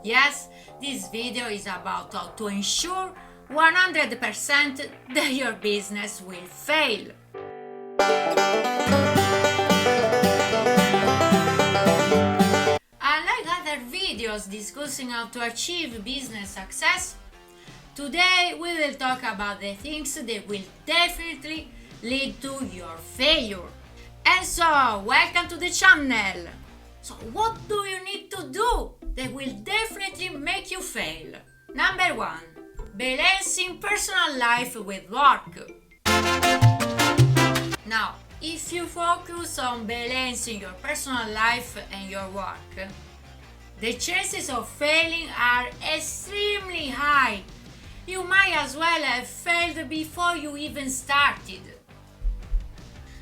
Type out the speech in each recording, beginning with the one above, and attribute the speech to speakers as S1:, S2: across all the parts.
S1: Yes, this video is about how to ensure 100% that your business will fail. Unlike other videos discussing how to achieve business success, today we will talk about the things that will definitely lead to your failure. And so, welcome to the channel! So, what do you need to do that will definitely make you fail? Number 1. Balancing personal life with work. Now, if you focus on balancing your personal life and your work, the chances of failing are extremely high. You might as well have failed before you even started.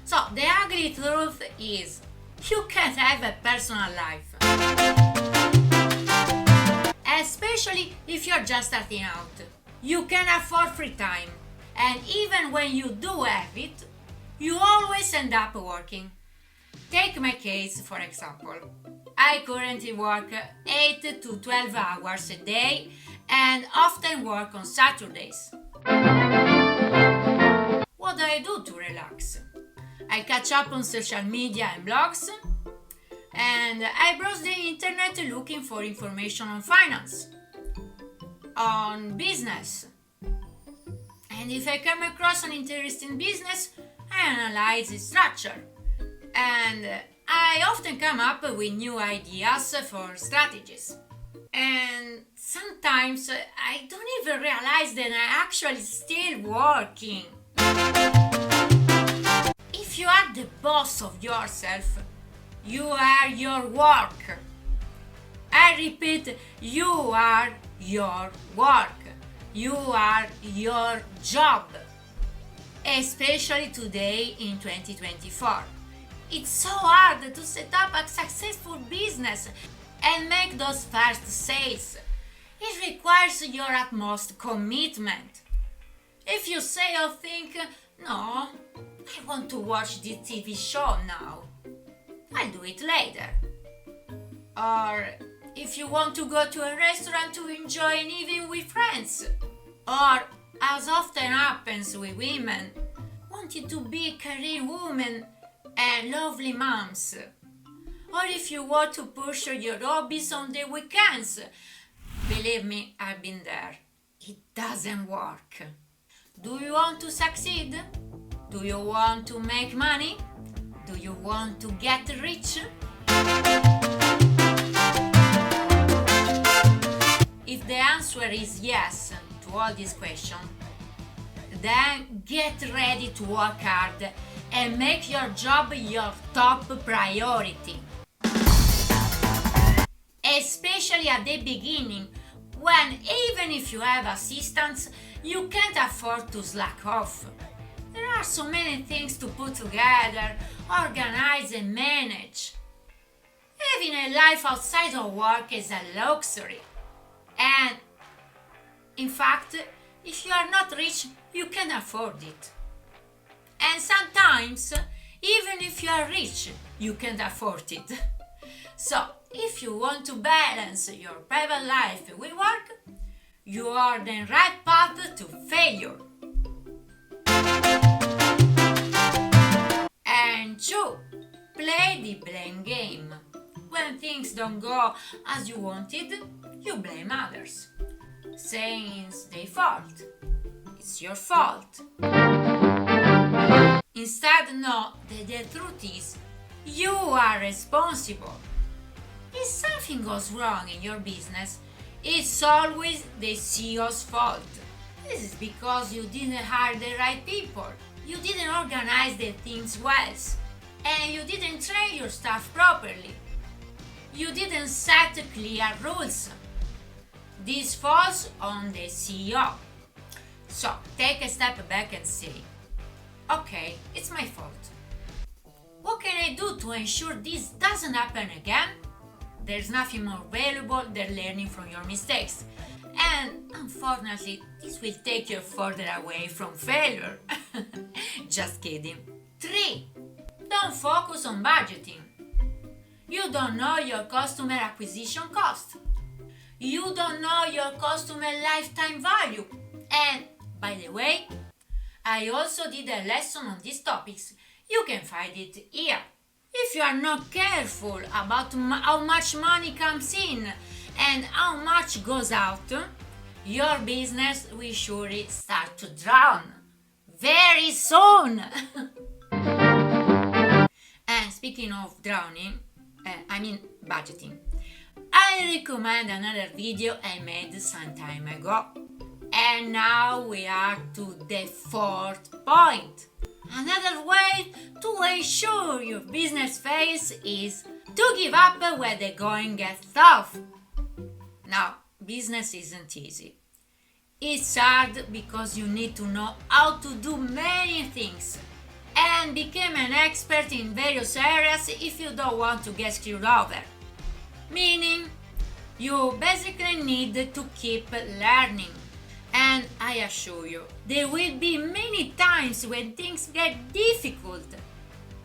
S1: So, the ugly truth is, you can't have a personal life. Especially if you're just starting out. You can afford free time, and even when you do have it, you always end up working. Take my case, for example. I currently work 8 to 12 hours a day and often work on Saturdays. What do I do to relax? I catch up on social media and blogs, and I browse the internet looking for information on finance, on business. And if I come across an interesting business, I analyze its structure. And I often come up with new ideas for strategies. And sometimes I don't even realize that I'm actually still working. If you are the boss of yourself, you are your work. I repeat, you are your work. You are your job. Especially today in 2024. It's so hard to set up a successful business and make those first sales. It requires your utmost commitment. If you say or think, no, I want to watch this TV show now, I'll do it later. Or if you want to go to a restaurant to enjoy an evening with friends. Or, as often happens with women, wanting to be career women and lovely moms. Or if you want to pursue your hobbies on the weekends. Believe me, I've been there. It doesn't work. Do you want to succeed? Do you want to make money? Do you want to get rich? If the answer is yes to all these questions, then get ready to work hard and make your job your top priority. Especially at the beginning, when even if you have assistants, you can't afford to slack off. There are so many things to put together, organize and manage. Having a life outside of work is a luxury. And, in fact, if you are not rich, you can afford it. And sometimes, even if you are rich, you can't afford it. So, if you want to balance your private life with work, you are on the right path to failure. And 2. Play the blame game. When things don't go as you wanted, you blame others, saying it's their fault. It's your fault. Instead, know that the truth is, you are responsible. If something goes wrong in your business, it's always the CEO's fault. This is because you didn't hire the right people, you didn't organize the things well, and you didn't train your staff properly. You didn't set clear rules. This falls on the CEO. So take a step back and say, okay, it's my fault. What can I do to ensure this doesn't happen again? There's nothing more valuable than learning from your mistakes. And unfortunately, this will take you further away from failure. Just kidding. 3. Don't focus on budgeting. You don't know your customer acquisition cost. You don't know your customer lifetime value. And, by the way, I also did a lesson on these topics. You can find it here. If you are not careful about how much money comes in and how much goes out, your business will surely start to drown very soon. And speaking of drowning, budgeting, I recommend another video I made some time ago. And now we are to the fourth point. Another way to ensure your business fails is to give up when the going gets tough. Now, business isn't easy. It's hard because you need to know how to do many things and become an expert in various areas if you don't want to get screwed over. Meaning, you basically need to keep learning. And I assure you, there will be many times when things get difficult.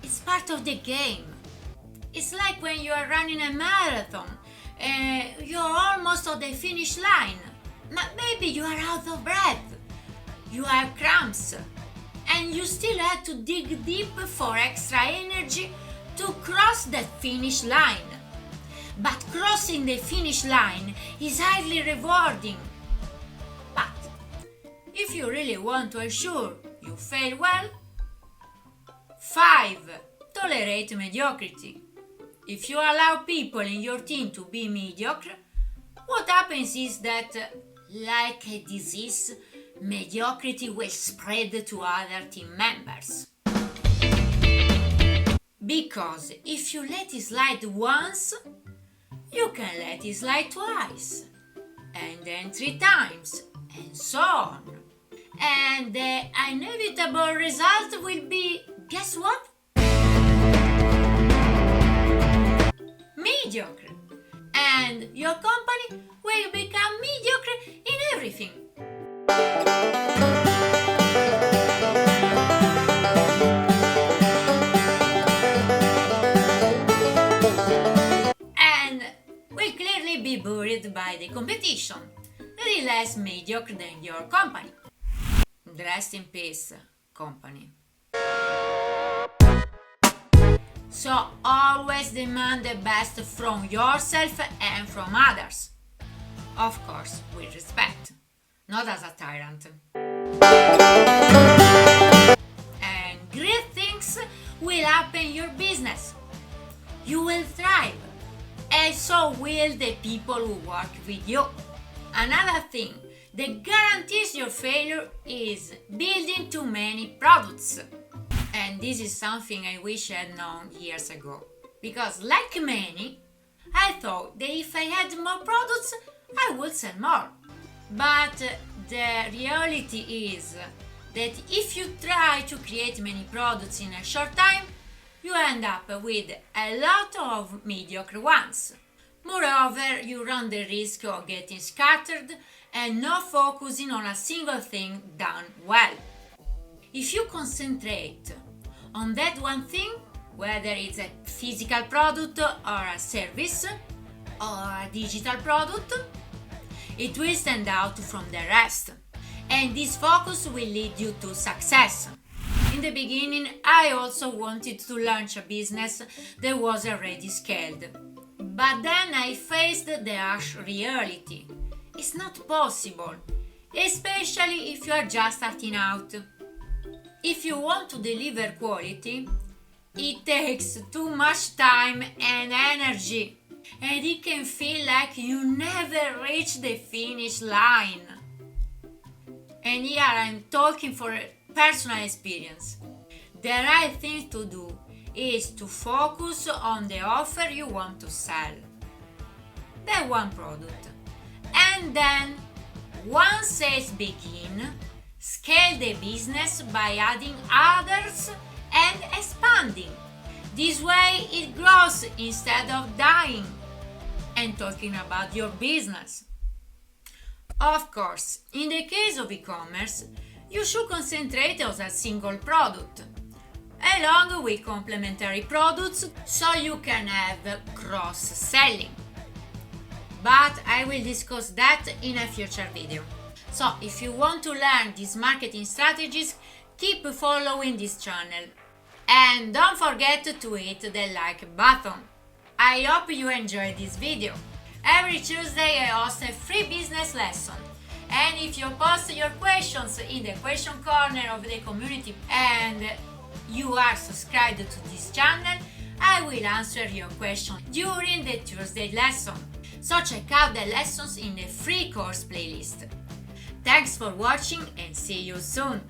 S1: It's part of the game. It's like when you are running a marathon. You're almost on the finish line. But maybe you are out of breath. You have cramps. And you still have to dig deep for extra energy to cross that finish line. But crossing the finish line is highly rewarding. But if you really want to ensure you fail well, 5. Tolerate mediocrity. If you allow people in your team to be mediocre, what happens is that, like a disease, mediocrity will spread to other team members. Because if you let it slide once, you can let it slide twice, and then 3 times, and so on. And the inevitable result will be, guess what? Mediocre. And your company will become mediocre in everything. And will clearly be buried by the competition that is less mediocre than your company. Rest in peace, company. So always demand the best from yourself and from others. Of course, with respect, not as a tyrant. And great things will happen in your business. You will thrive, and so will the people who work with you. Another thing that guarantees your failure is building too many products. And this is something I wish I had known years ago. Because like many, I thought that if I had more products, I would sell more. But the reality is that if you try to create many products in a short time, you end up with a lot of mediocre ones. Moreover, you run the risk of getting scattered and not focusing on a single thing done well. If you concentrate on that one thing, whether it's a physical product or a service or a digital product, it will stand out from the rest. And this focus will lead you to success. In the beginning, I also wanted to launch a business that was already scaled. But then I faced the harsh reality. It's not possible, especially if you are just starting out. If you want to deliver quality, it takes too much time and energy, and it can feel like you never reach the finish line. And here I'm talking for personal experience. The right thing to do is to focus on the offer you want to sell, the one product, and then once sales begin, scale the business by adding others and expanding. This way it grows instead of dying. And talking about your business. Of course, in the case of e-commerce, you should concentrate on a single product, along with complementary products, so you can have cross-selling. but I will discuss that in a future video. So if you want to learn these marketing strategies, keep following this channel. And don't forget to hit the like button. I hope you enjoyed this video. Every Tuesday I host a free business lesson. And if you post your questions in the question corner of the community and you are subscribed to this channel, I will answer your question during the Tuesday lesson. So check out the lessons in the free course playlist. Thanks for watching and see you soon!